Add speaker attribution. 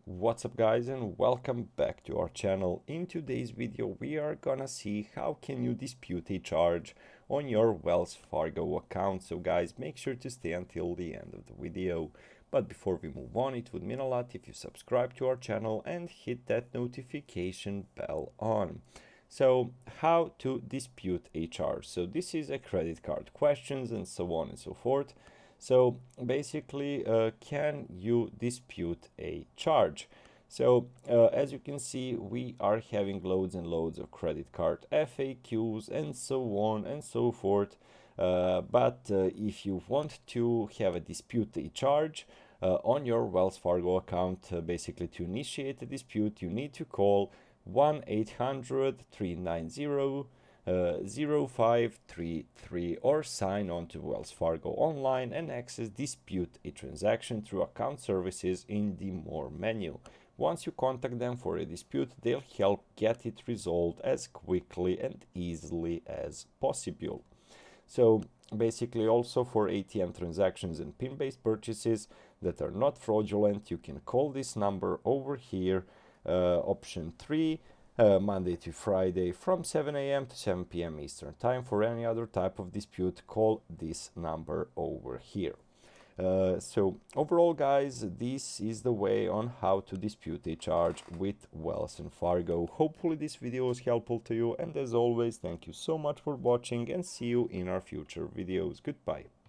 Speaker 1: What's up guys, and welcome back to our channel. In today's video we are gonna see how can you dispute a charge on your Wells Fargo account. So guys, make sure to stay until the end of the video. But before we move on, it would mean a lot if you subscribe to our channel and hit that notification bell on. So how to dispute a charge. So this is a credit card questions and so on and so forth. So basically, can you dispute a charge? So as you can see, we are having loads and loads of credit card FAQs and so on and so forth. But if you want to have a dispute a charge on your Wells Fargo account, basically to initiate a dispute, you need to call 1-800-390 0533 or sign on to Wells Fargo online and access dispute a transaction through account services in the more menu. Once you contact them for a dispute, they'll help get it resolved as quickly and easily as possible. So basically, also for ATM transactions and PIN-based purchases that are not fraudulent, you can call this number over here, option 3, Monday to Friday from 7 a.m. to 7 p.m. Eastern Time. For any other type of dispute, call this number over here. So overall, guys, this is the way on how to dispute a charge with Wells Fargo. Hopefully this video was helpful to you, and as always, thank you so much for watching and see you in our future videos. Goodbye.